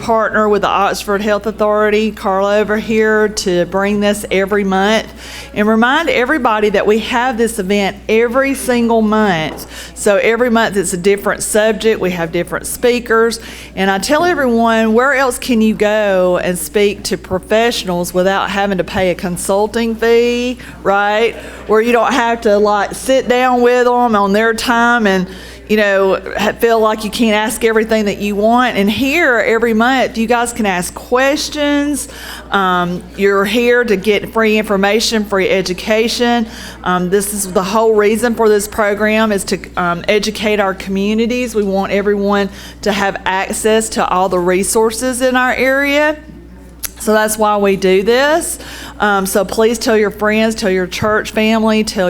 partner with the Oxford Health Authority, Carl over here, to bring this every month and remind everybody that we have this event every single month. So every month it's a different subject. We have different speakers. And I tell everyone, where else can you go and speak to professionals without having to pay a consulting fee, right? Where you don't have to like sit down with them on their time and feel like you can't ask everything that you want. And here, every month, you guys can ask questions. You're here to get free information, free education. This is the whole reason for this program, is to educate our communities. We want everyone to have access to all the resources in our area. So that's why we do this. So please tell your friends, tell your church family, tell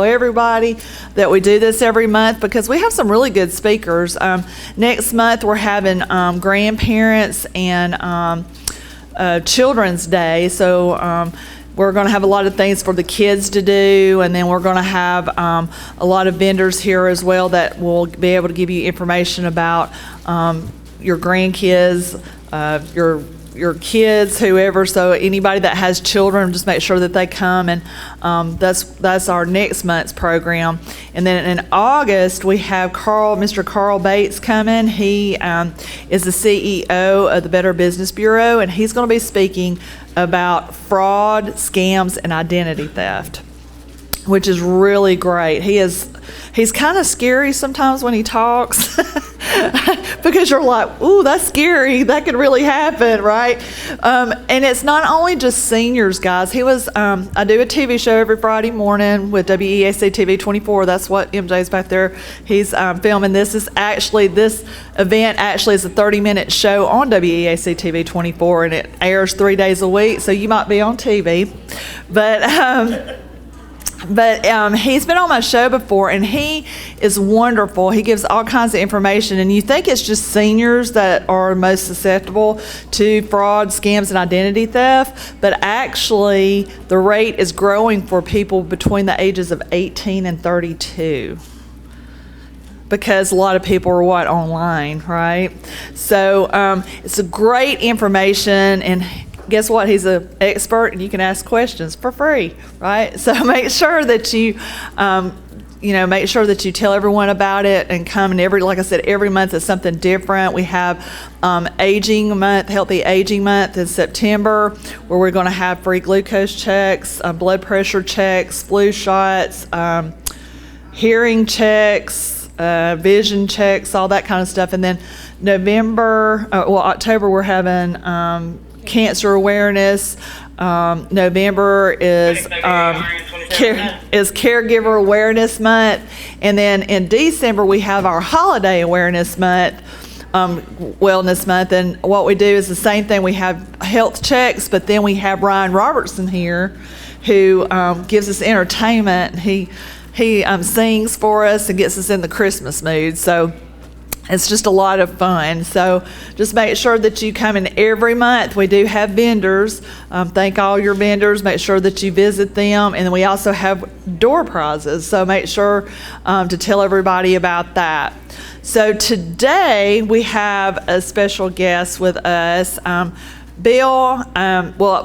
everybody that we do this every month, because we have some really good speakers. Next month we're having grandparents and Children's Day. So we're going to have a lot of things for the kids to do, and then we're going to have a lot of vendors here as well that will be able to give you information about your grandkids, your kids, whoever. So anybody that has children, just make sure that they come, and that's our next month's program. And then in August we have Mr. Carl Bates coming. He is the CEO of the Better Business Bureau, and he's going to be speaking about fraud, scams, and identity theft, which is really great. He's kind of scary sometimes when he talks because you're like, ooh, that's scary. That could really happen, right? And it's not only just seniors, guys. I do a TV show every Friday morning with WEAC TV 24. That's what MJ's back there. He's filming. This event actually is a 30-minute show on WEAC TV 24, and it airs 3 days a week, so you might be on TV. But he's been on my show before, and he is wonderful. He gives all kinds of information, and you think it's just seniors that are most susceptible to fraud, scams, and identity theft, but actually the rate is growing for people between the ages of 18 and 32. Because a lot of people are online, right? So it's a great information, and guess what? He's an expert, and you can ask questions for free, right? So make sure that you, make sure that you tell everyone about it and come. And like I said, every month is something different. We have Aging Month, Healthy Aging Month in September, where we're going to have free glucose checks, blood pressure checks, flu shots, hearing checks, vision checks, all that kind of stuff. And then October, we're having cancer awareness. November is Caregiver Awareness Month, and then in December we have our Holiday Awareness Month, Wellness Month. And what we do is the same thing. We have health checks, but then we have Ryan Robertson here, who gives us entertainment. He sings for us and gets us in the Christmas mood. So it's just a lot of fun. So just make sure that you come in every month. We do have vendors. Thank all your vendors. Make sure that you visit them. And then we also have door prizes. So make sure to tell everybody about that. So today we have a special guest with us. Bill,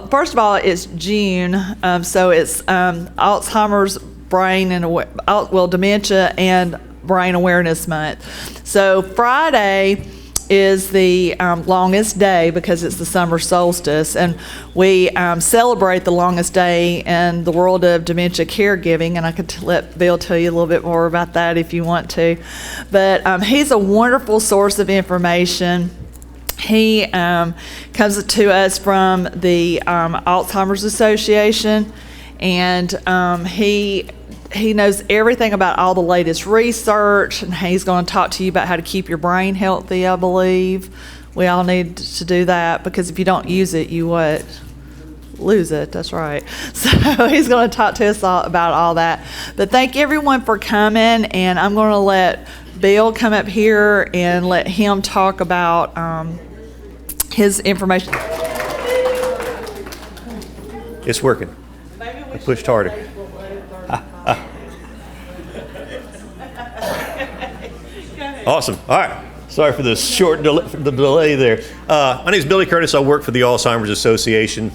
first of all, it's June. So it's Alzheimer's, brain, and dementia and Brain Awareness Month. So Friday is the longest day because it's the summer solstice, and we celebrate the longest day in the world of dementia caregiving, and I could let Bill tell you a little bit more about that if you want to. But he's a wonderful source of information. He comes to us from the Alzheimer's Association, and he knows everything about all the latest research, and he's going to talk to you about how to keep your brain healthy, I believe. We all need to do that, because if you don't use it, you lose it. That's right. So he's going to talk to us all about all that. But thank everyone for coming, and I'm going to let Bill come up here and let him talk about his information. It's working. I pushed harder. Awesome. All right. Sorry for the the delay there. My name is Billy Curtis. I work for the Alzheimer's Association.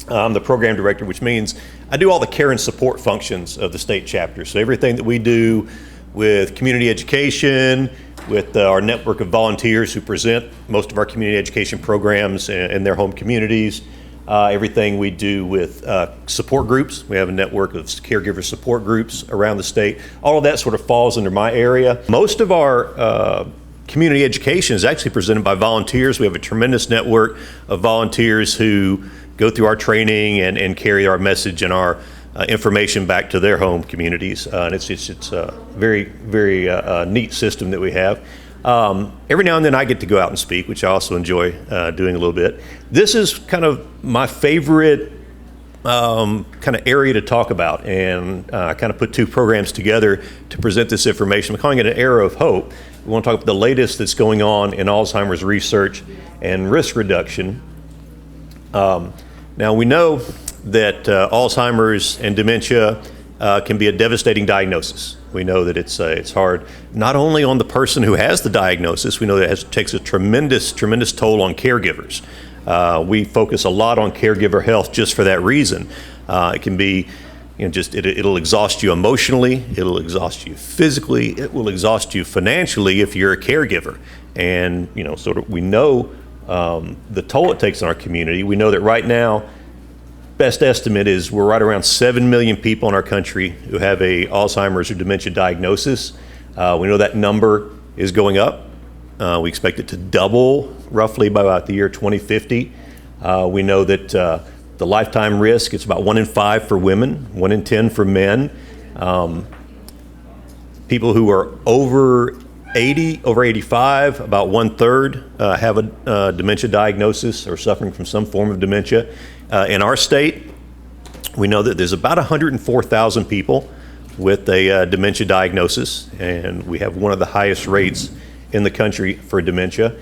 I'm the program director, which means I do all the care and support functions of the state chapter. So everything that we do with community education, with our network of volunteers who present most of our community education programs in their home communities, everything we do with support groups. We have a network of caregiver support groups around the state. All of that sort of falls under my area. Most of our community education is actually presented by volunteers. We have a tremendous network of volunteers who go through our training and carry our message and our information back to their home communities. And it's a very, very neat system that we have. Every now and then I get to go out and speak, which I also enjoy doing a little bit. This is kind of my favorite kind of area to talk about, and I kind of put two programs together to present this information. I'm calling it an era of hope. We want to talk about the latest that's going on in Alzheimer's research and risk reduction. Now we know that Alzheimer's and dementia can be a devastating diagnosis. We know that it's hard not only on the person who has the diagnosis. We know that it takes a tremendous toll on caregivers. We focus a lot on caregiver health just for that reason. It can be, it'll exhaust you emotionally, it'll exhaust you physically, it will exhaust you financially if you're a caregiver. And we know the toll it takes on our community. We know that right now, best estimate is we're right around 7 million people in our country who have a Alzheimer's or dementia diagnosis. We know that number is going up. We expect it to double roughly by about the year 2050. We know that the lifetime risk, it's about 1 in 5 for women, 1 in 10 for men. People who are over 80, over 85, about 1/3 have a dementia diagnosis or suffering from some form of dementia. In our state, we know that there's about 104,000 people with a dementia diagnosis, and we have one of the highest rates in the country for dementia.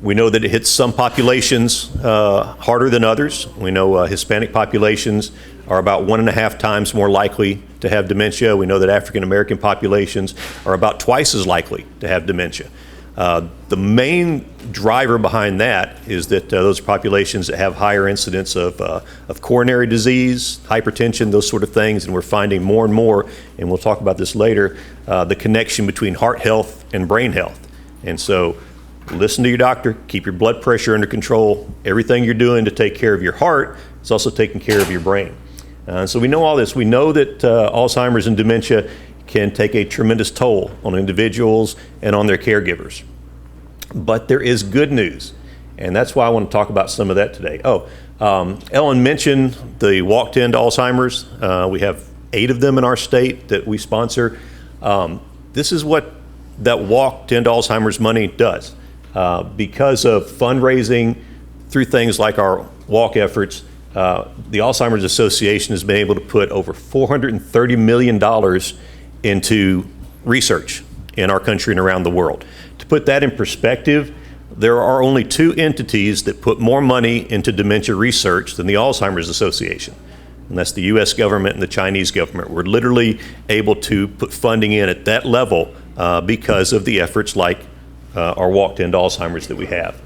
We know that it hits some populations harder than others. We know Hispanic populations are about 1.5 times more likely to have dementia. We know that African American populations are about twice as likely to have dementia. The main driver behind that is that those populations that have higher incidence of coronary disease, hypertension, those sort of things, and we're finding more and more, and we'll talk about this later, the connection between heart health and brain health. And so listen to your doctor, keep your blood pressure under control. Everything you're doing to take care of your heart is also taking care of your brain. So we know all this. We know that Alzheimer's and dementia can take a tremendous toll on individuals and on their caregivers. But there is good news, and that's why I want to talk about some of that today. Ellen mentioned the Walk to End Alzheimer's. We have 8 of them in our state that we sponsor. This is what that Walk to End Alzheimer's money does. Because of fundraising through things like our walk efforts, the Alzheimer's Association has been able to put over $430 million into research in our country and around the world. To put that in perspective, there are only 2 entities that put more money into dementia research than the Alzheimer's Association, and that's the U.S. government and the Chinese government. We're literally able to put funding in at that level because of the efforts like our Walk to End Alzheimer's that we have.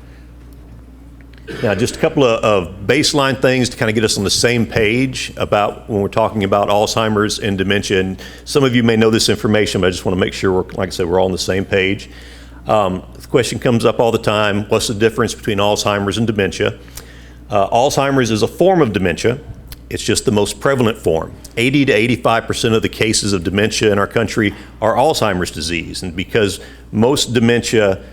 Now, just a couple of baseline things to kind of get us on the same page about when we're talking about Alzheimer's and dementia. And some of you may know this information, but I just want to make sure, like I said, we're all on the same page. The question comes up all the time: what's the difference between Alzheimer's and dementia? Alzheimer's is a form of dementia. It's just the most prevalent form. 80 to 85% of the cases of dementia in our country are Alzheimer's disease. And because most dementia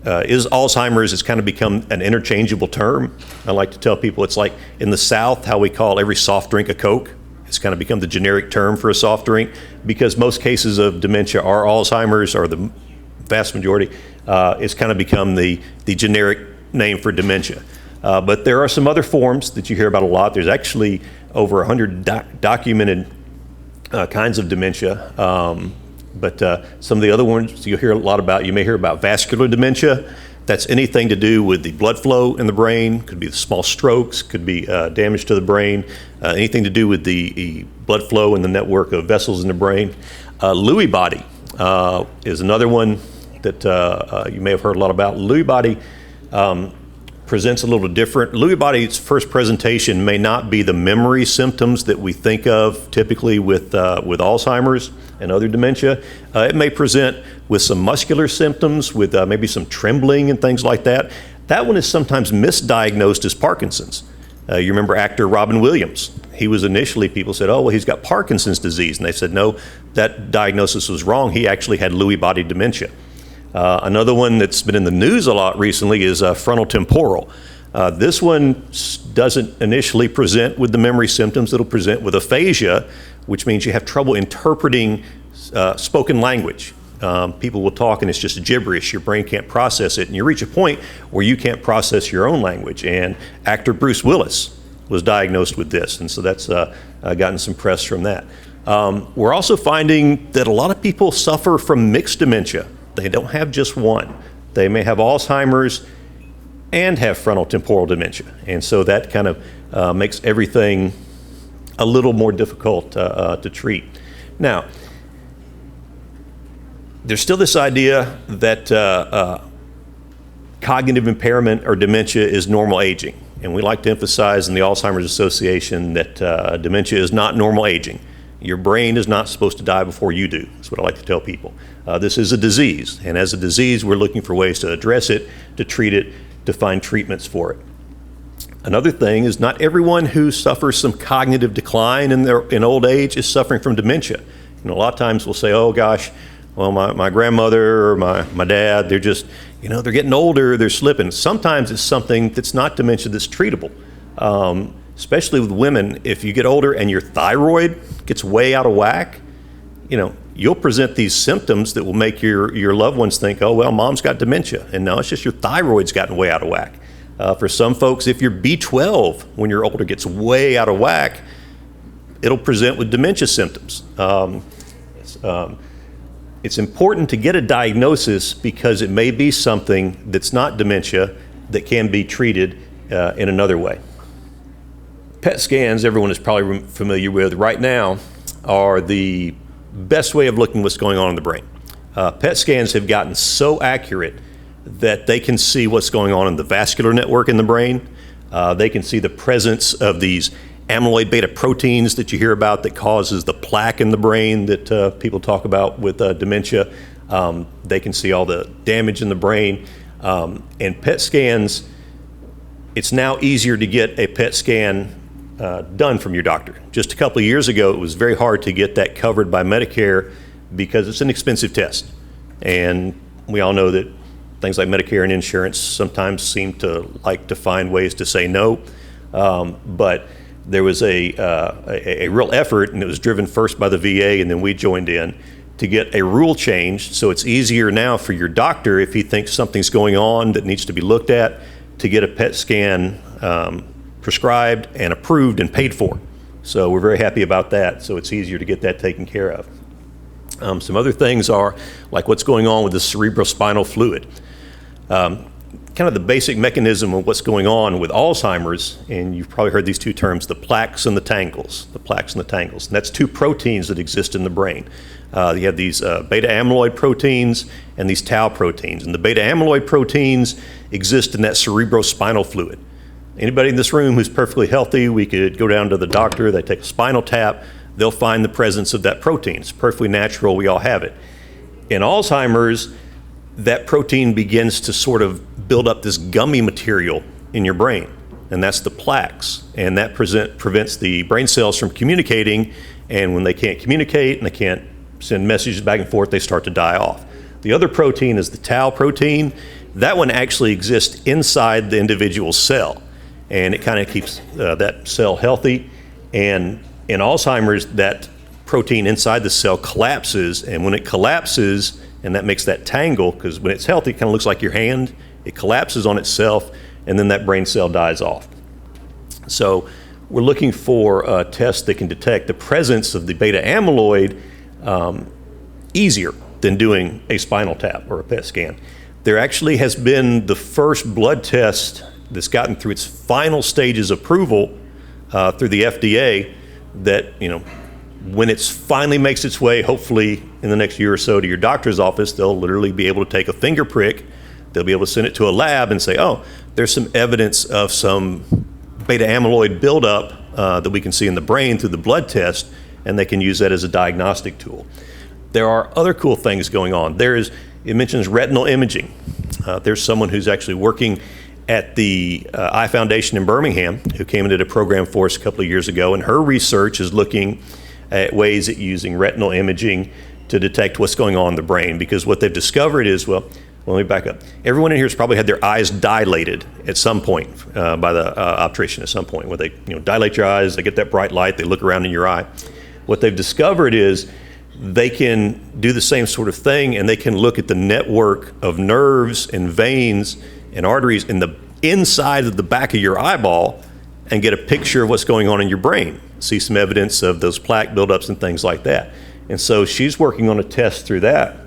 is Alzheimer's, it's kind of become an interchangeable term. I like to tell people it's like in the South how we call every soft drink a Coke. It's kind of become the generic term for a soft drink because most cases of dementia are Alzheimer's, or the vast majority. It's kind of become the generic name for dementia. But there are some other forms that you hear about a lot. There's actually over 100 documented kinds of dementia. But some of the other ones you'll hear a lot about, you may hear about vascular dementia. That's anything to do with the blood flow in the brain. Could be the small strokes, could be damage to the brain, anything to do with the blood flow in the network of vessels in the brain. Lewy body is another one. that you may have heard a lot about. Lewy body presents a little different. Lewy body's first presentation may not be the memory symptoms that we think of typically with Alzheimer's and other dementia. It may present with some muscular symptoms, with maybe some trembling and things like that. That one is sometimes misdiagnosed as Parkinson's. You remember actor Robin Williams. He was initially, people said, oh, well, he's got Parkinson's disease. And they said, no, that diagnosis was wrong. He actually had Lewy body dementia. Another one that's been in the news a lot recently is frontal temporal. This one doesn't initially present with the memory symptoms. It'll present with aphasia, which means you have trouble interpreting spoken language. People will talk and it's just gibberish. Your brain can't process it, and you reach a point where you can't process your own language. And actor Bruce Willis was diagnosed with this, and so that's gotten some press from that. We're also finding that a lot of people suffer from mixed dementia. They don't have just one. They may have Alzheimer's and have frontal temporal dementia, and so that kind of makes everything a little more difficult to treat. Now, there's still this idea that cognitive impairment or dementia is normal aging. And we like to emphasize in the Alzheimer's Association that dementia is not normal aging. Your brain is not supposed to die before you do. That's what I like to tell people. This is a disease. And as a disease, we're looking for ways to address it, to treat it, to find treatments for it. Another thing is not everyone who suffers some cognitive decline in old age is suffering from dementia. A lot of times we'll say, oh gosh, well, my grandmother or my dad, they're just, they're getting older, they're slipping. Sometimes it's something that's not dementia that's treatable. Especially with women, if you get older and your thyroid gets way out of whack, you'll present these symptoms that will make your loved ones think, oh, well, mom's got dementia. And no, it's just your thyroid's gotten way out of whack. For some folks, if your B12 when you're older gets way out of whack, it'll present with dementia symptoms. It's important to get a diagnosis because it may be something that's not dementia that can be treated in another way. PET scans, everyone is probably familiar with right now, are the best way of looking what's going on in the brain. PET scans have gotten so accurate that they can see what's going on in the vascular network in the brain. They can see the presence of these amyloid beta proteins that you hear about that causes the plaque in the brain that people talk about with dementia. They can see all the damage in the brain. And PET scans, it's now easier to get a PET scan done from your doctor. Just a couple of years ago, it was very hard to get that covered by Medicare because it's an expensive test. And we all know that things like Medicare and insurance sometimes seem to like to find ways to say no. But there was a real effort, and it was driven first by the VA, and then we joined in to get a rule changed so it's easier now for your doctor, if he thinks something's going on that needs to be looked at, to get a PET scan prescribed and approved and paid for. So we're very happy about that, so it's easier to get that taken care of. Some other things are like what's going on with the cerebrospinal fluid. Kind of the basic mechanism of what's going on with Alzheimer's, and you've probably heard these two terms, the plaques and the tangles. The plaques and the tangles. And that's two proteins that exist in the brain. You have these beta amyloid proteins and these tau proteins. And the beta amyloid proteins exist in that cerebrospinal fluid. Anybody in this room who's perfectly healthy, we could go down to the doctor, they take a spinal tap, they'll find the presence of that protein. It's perfectly natural, we all have it. In Alzheimer's, that protein begins to sort of build up this gummy material in your brain, and that's the plaques, and that prevents the brain cells from communicating, and when they can't communicate and they can't send messages back and forth, they start to die off. The other protein is the tau protein. That one actually exists inside the individual cell, and it kind of keeps that cell healthy, and in Alzheimer's, that protein inside the cell collapses, and when it collapses, and that makes that tangle, because when it's healthy, it kind of looks like your hand. It collapses on itself, and then that brain cell dies off. So we're looking for tests that can detect the presence of the beta amyloid easier than doing a spinal tap or a PET scan. There actually has been the first blood test that's gotten through its final stages of approval through the FDA that When it finally makes its way, hopefully in the next year or so, to your doctor's office, they'll literally be able to take a finger prick. They'll be able to send it to a lab and say, oh, there's some evidence of some beta amyloid buildup that we can see in the brain through the blood test, and they can use that as a diagnostic tool. There are other cool things going on. It mentions retinal imaging. There's someone who's actually working at the Eye Foundation in Birmingham who came and did a program for us a couple of years ago, and her research is looking at ways at using retinal imaging to detect what's going on in the brain, because what they've discovered is, well, let me back up. Everyone in here has probably had their eyes dilated at some point by the optician at some point, where they dilate your eyes, they get that bright light, they look around in your eye. What they've discovered is they can do the same sort of thing, and they can look at the network of nerves and veins and arteries in the inside of the back of your eyeball and get a picture of what's going on in your brain, see some evidence of those plaque buildups and things like that. And so she's working on a test through that.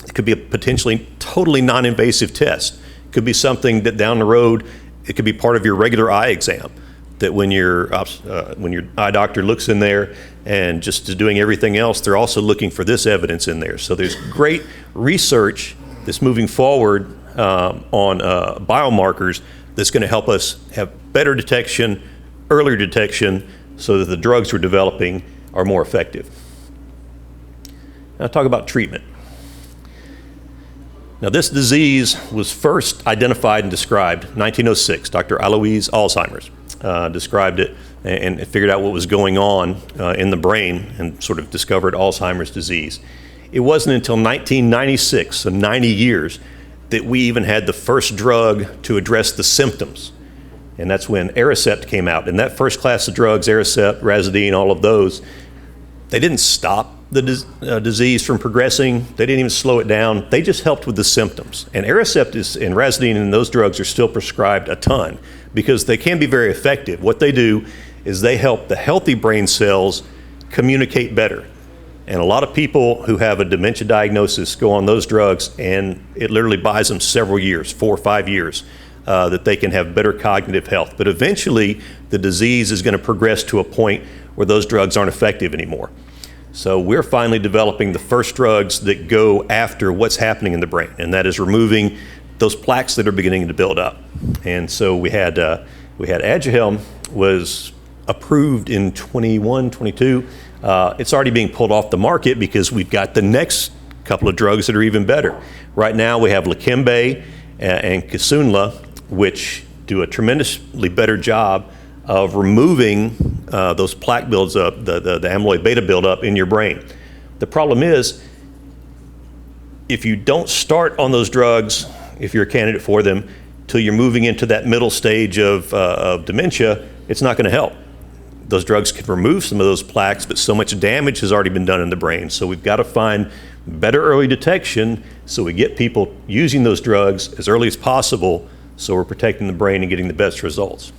It could be a potentially totally non-invasive test. It could be something that down the road, it could be part of your regular eye exam, that when your eye doctor looks in there and just is doing everything else, they're also looking for this evidence in there. So there's great research that's moving forward on biomarkers that's going to help us have better detection, earlier detection, so that the drugs we're developing are more effective. Now talk about treatment. Now this disease was first identified and described in 1906. Dr. Alois Alzheimer's described it and figured out what was going on in the brain and sort of discovered Alzheimer's disease. It wasn't until 1996, so 90 years, that we even had the first drug to address the symptoms. And that's when Aricept came out. And that first class of drugs, Aricept, Razidine, all of those, they didn't stop the disease from progressing. They didn't even slow it down. They just helped with the symptoms. And Aricept and Razidine and those drugs are still prescribed a ton because they can be very effective. What they do is they help the healthy brain cells communicate better. And a lot of people who have a dementia diagnosis go on those drugs, and it literally buys them several years, 4 or 5 years, that they can have better cognitive health. But eventually, the disease is going to progress to a point where those drugs aren't effective anymore. So we're finally developing the first drugs that go after what's happening in the brain, and that is removing those plaques that are beginning to build up. And so we had Aduhelm was approved in 21, 22. It's already being pulled off the market because we've got the next couple of drugs that are even better. Right now we have Leqembi and Kisunla, which do a tremendously better job of removing those plaque builds up, the amyloid beta buildup in your brain. The problem is, if you don't start on those drugs, if you're a candidate for them, till you're moving into that middle stage of dementia, it's not going to help. Those drugs can remove some of those plaques, but so much damage has already been done in the brain. So we've got to find better early detection so we get people using those drugs as early as possible so we're protecting the brain and getting the best results.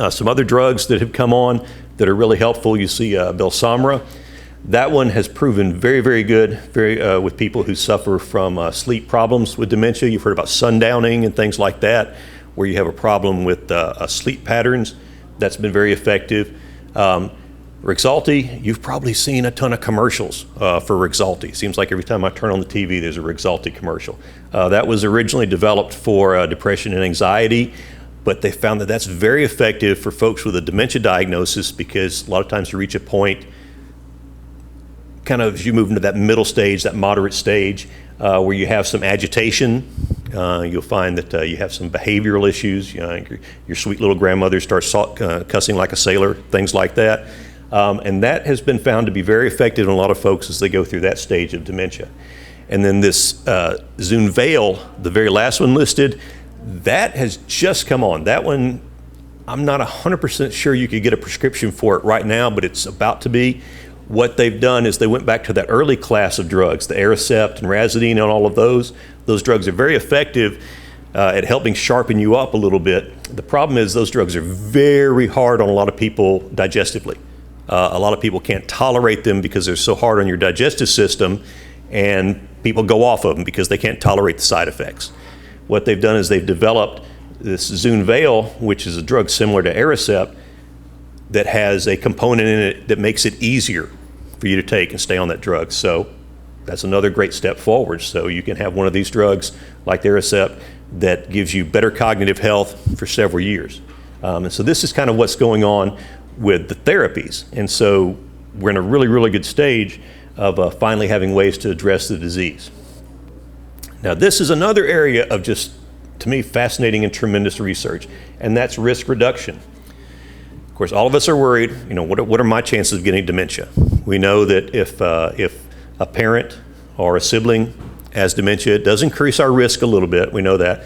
Some other drugs that have come on that are really helpful, you see Belsomra. That one has proven very, very good with people who suffer from sleep problems with dementia. You've heard about sundowning and things like that, where you have a problem with sleep patterns. That's been very effective. Rexulti, you've probably seen a ton of commercials for Rexulti. Seems like every time I turn on the TV, there's a Rexulti commercial. That was originally developed for depression and anxiety, but they found that that's very effective for folks with a dementia diagnosis because a lot of times you reach a point, kind of as you move into that middle stage, that moderate stage, where you have some agitation. You'll find that you have some behavioral issues. Your sweet little grandmother starts cussing like a sailor, things like that. And that has been found to be very effective in a lot of folks as they go through that stage of dementia. And then this Zunveil, the very last one listed, that has just come on. That one, I'm not 100% sure you could get a prescription for it right now, but it's about to be. What they've done is they went back to that early class of drugs, the Aricept and Razidine and all of those. Those drugs are very effective at helping sharpen you up a little bit. The problem is those drugs are very hard on a lot of people digestively. A lot of people can't tolerate them because they're so hard on your digestive system, and people go off of them because they can't tolerate the side effects. What they've done is they've developed this Zunveil, which is a drug similar to Aricept, that has a component in it that makes it easier for you to take and stay on that drug. So that's another great step forward. So you can have one of these drugs like Aricept that gives you better cognitive health for several years. And so this is kind of what's going on with the therapies. And so we're in a really, really good stage of finally having ways to address the disease. Now, this is another area of just, to me, fascinating and tremendous research, and that's risk reduction. Of course, all of us are worried, what are my chances of getting dementia? We know that if a parent or a sibling has dementia, it does increase our risk a little bit. We know that.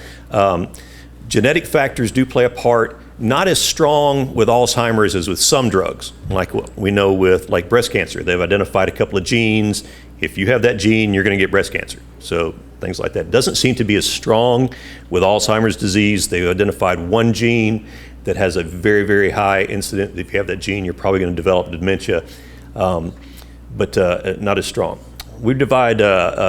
Genetic factors do play a part, not as strong with Alzheimer's as with some drugs, like what we know with like breast cancer. They've identified a couple of genes. If you have that gene, you're going to get breast cancer. So things like that. Doesn't seem to be as strong with Alzheimer's disease. They've identified one gene that has a very, very high incident. If you have that gene, you're probably going to develop dementia, but not as strong. We divide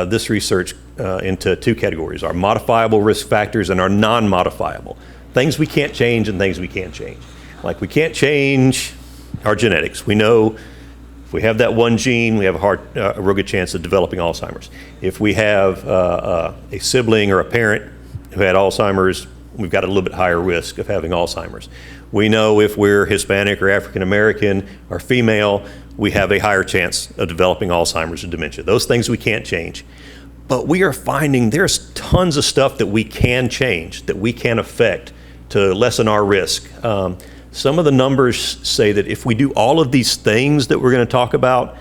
this research into two categories: our modifiable risk factors and our non-modifiable. Things we can't change and things we can change. Like we can't change our genetics. We know if we have that one gene, we have a real good chance of developing Alzheimer's. If we have a sibling or a parent who had Alzheimer's, we've got a little bit higher risk of having Alzheimer's. We know if we're Hispanic or African American or female, we have a higher chance of developing Alzheimer's or dementia. Those things we can't change. But we are finding there's tons of stuff that we can change, that we can affect to lessen our risk. Some of the numbers say that if we do all of these things that we're going to talk about,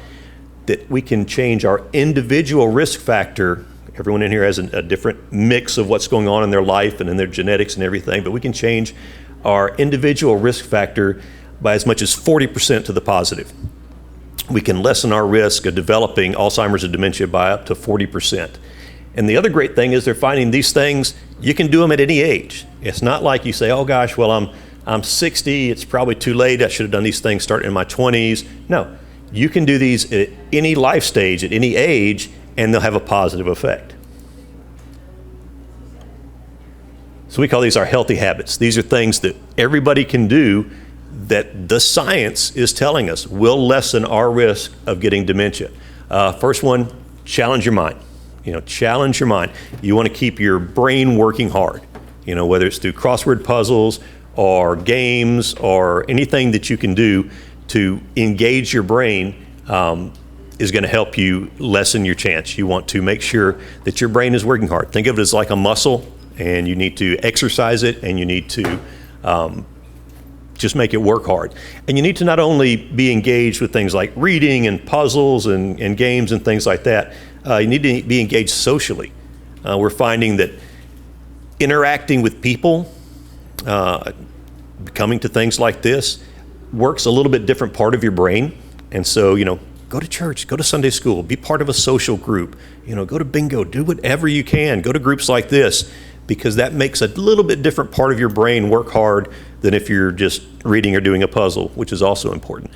that we can change our individual risk factor. Everyone in here has a different mix of what's going on in their life and in their genetics and everything, but we can change our individual risk factor by as much as 40% to the positive. We can lessen our risk of developing Alzheimer's or dementia by up to 40%. And the other great thing is they're finding these things, you can do them at any age. It's not like you say, oh gosh, well, I'm 60, it's probably too late, I should have done these things starting in my 20s. No, you can do these at any life stage, at any age, and they'll have a positive effect. So we call these our healthy habits. These are things that everybody can do that the science is telling us will lessen our risk of getting dementia. First one, challenge your mind. Challenge your mind. You want to keep your brain working hard, whether it's through crossword puzzles or games or anything that you can do to engage your brain is going to help you lessen your chance. You want to make sure that your brain is working hard. Think of it as like a muscle, and you need to exercise it, and you need to just make it work hard. And you need to not only be engaged with things like reading and puzzles and games and things like that, you need to be engaged socially. We're finding that interacting with people, coming to things like this, works a little bit different part of your brain. And so, go to church, go to Sunday school, be part of a social group, go to bingo, do whatever you can, go to groups like this, because that makes a little bit different part of your brain work hard than if you're just reading or doing a puzzle, which is also important.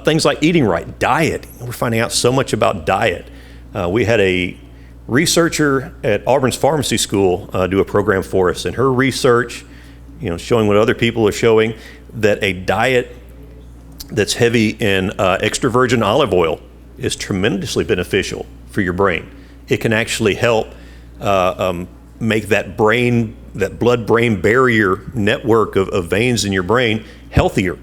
Things like eating right, diet. We're finding out so much about diet. We had a researcher at Auburn's Pharmacy School do a program for us, and her research, showing what other people are showing, that a diet that's heavy in extra virgin olive oil is tremendously beneficial for your brain. It can actually help make that blood-brain barrier network of veins in your brain healthier,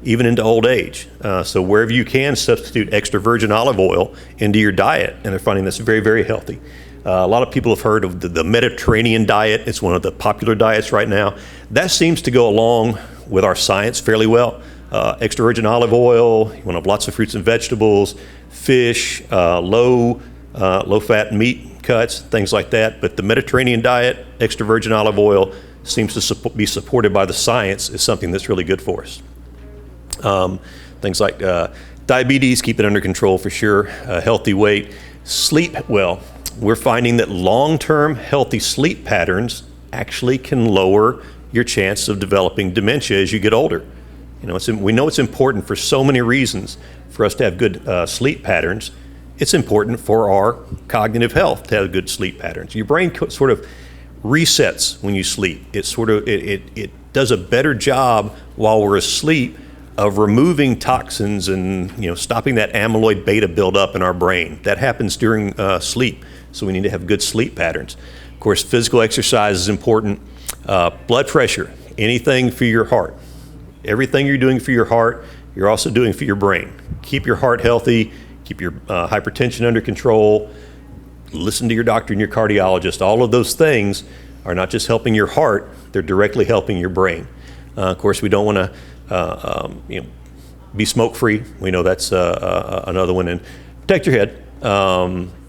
even into old age. So wherever you can, substitute extra virgin olive oil into your diet, and they're finding this very, very healthy. A lot of people have heard of the Mediterranean diet. It's one of the popular diets right now. That seems to go along with our science fairly well. Extra virgin olive oil, you want to have lots of fruits and vegetables, fish, low-fat meat cuts, things like that. But the Mediterranean diet, extra virgin olive oil, seems to be supported by the science is something that's really good for us. Things like diabetes, keep it under control for sure, healthy weight, sleep well. We're finding that long-term healthy sleep patterns actually can lower your chance of developing dementia as you get older. We know it's important for so many reasons for us to have good sleep patterns. It's important for our cognitive health to have good sleep patterns. Your brain sort of resets when you sleep. It does a better job while we're asleep of removing toxins and stopping that amyloid beta buildup in our brain. That happens during sleep, so we need to have good sleep patterns. Of course, physical exercise is important. Blood pressure, anything for your heart. Everything you're doing for your heart, you're also doing for your brain. Keep your heart healthy, keep your hypertension under control, listen to your doctor and your cardiologist. All of those things are not just helping your heart, they're directly helping your brain. Of course, we don't want to be smoke-free. We know that's another one. And protect your head.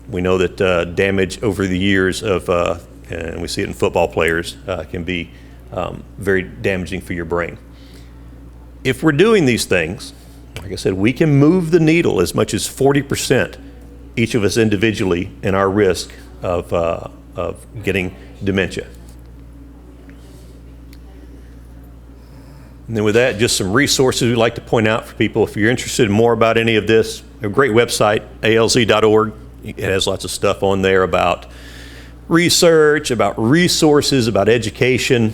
We know that damage over the years of, and we see it in football players, can be very damaging for your brain. If we're doing these things, like I said, we can move the needle as much as 40%, each of us individually, in our risk of getting dementia. And then with that, just some resources we'd like to point out for people. If you're interested in more about any of this, a great website, alz.org. It has lots of stuff on there about research, about resources, about education.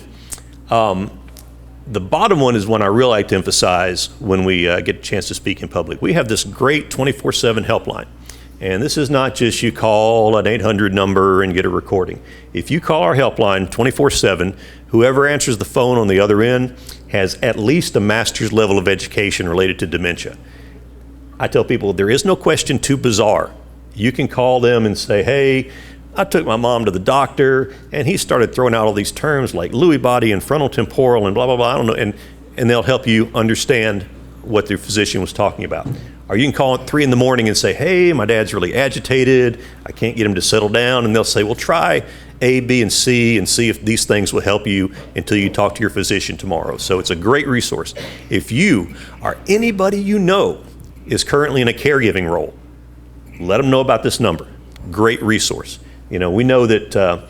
The bottom one is one I really like to emphasize when we get a chance to speak in public. We have this great 24/7 helpline. And this is not just you call an 800 number and get a recording. If you call our helpline 24/7, whoever answers the phone on the other end has at least a master's level of education related to dementia. I tell people there is no question too bizarre. You can call them and say, hey, I took my mom to the doctor and he started throwing out all these terms like Lewy body and frontal temporal and blah, blah, blah, I don't know, and they'll help you understand what their physician was talking about. Or you can call at 3 in the morning and say, hey, my dad's really agitated, I can't get him to settle down, and they'll say, well, try A, B, and see if these things will help you until you talk to your physician tomorrow. So it's a great resource. If you or anybody you know is currently in a caregiving role, let them know about this number. Great resource. We know that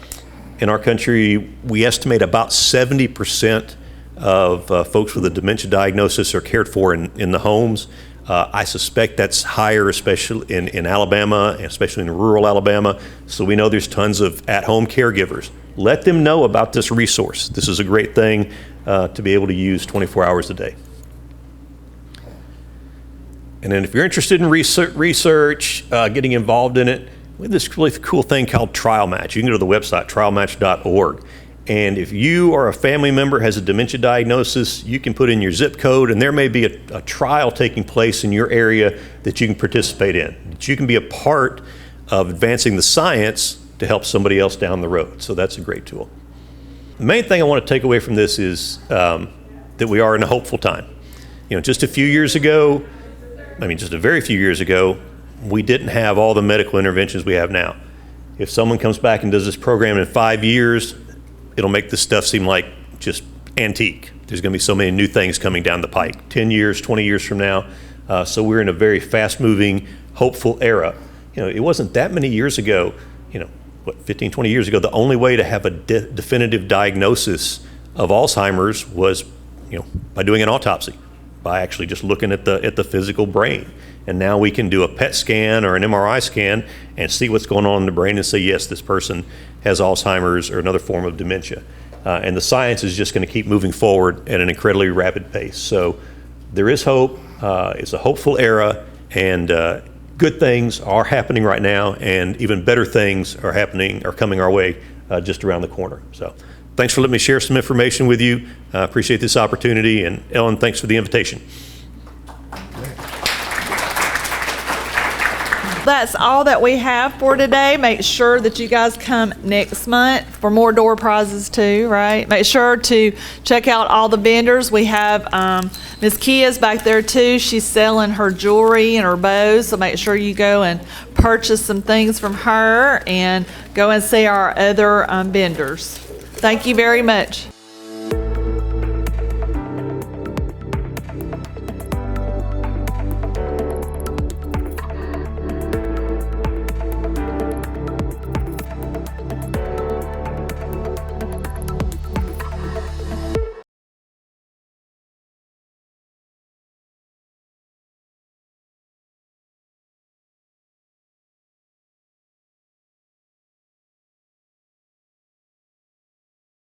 in our country, we estimate about 70% of folks with a dementia diagnosis are cared for in the homes. I suspect that's higher, especially in Alabama, and especially in rural Alabama. So we know there's tons of at-home caregivers. Let them know about this resource. This is a great thing to be able to use 24 hours a day. And then if you're interested in research, getting involved in it, we have this really cool thing called Trial Match. You can go to the website, trialmatch.org. And if you or a family member has a dementia diagnosis, you can put in your zip code, and there may be a trial taking place in your area that you can participate in. That you can be a part of advancing the science to help somebody else down the road. So that's a great tool. The main thing I want to take away from this is that we are in a hopeful time. Just a few years ago, just a very few years ago, we didn't have all the medical interventions we have now. If someone comes back and does this program in 5 years, it'll make this stuff seem like just antique. There's going to be so many new things coming down the pike, 10 years, 20 years from now. So we're in a very fast-moving, hopeful era. It wasn't that many years ago, 15, 20 years ago, the only way to have a definitive diagnosis of Alzheimer's was, by doing an autopsy, by actually just looking at the physical brain. And now we can do a PET scan or an MRI scan and see what's going on in the brain and say, yes, this person has Alzheimer's or another form of dementia. And the science is just going to keep moving forward at an incredibly rapid pace. So there is hope. It's a hopeful era, and good things are happening right now, and even better things are coming our way just around the corner. So thanks for letting me share some information with you. I appreciate this opportunity. And Ellen, thanks for the invitation. That's all that we have for today. Make sure that you guys come next month for more door prizes too, right? Make sure to check out all the vendors. We have Miss Kia's back there too. She's selling her jewelry and her bows, so make sure you go and purchase some things from her and go and see our other vendors. Thank you very much.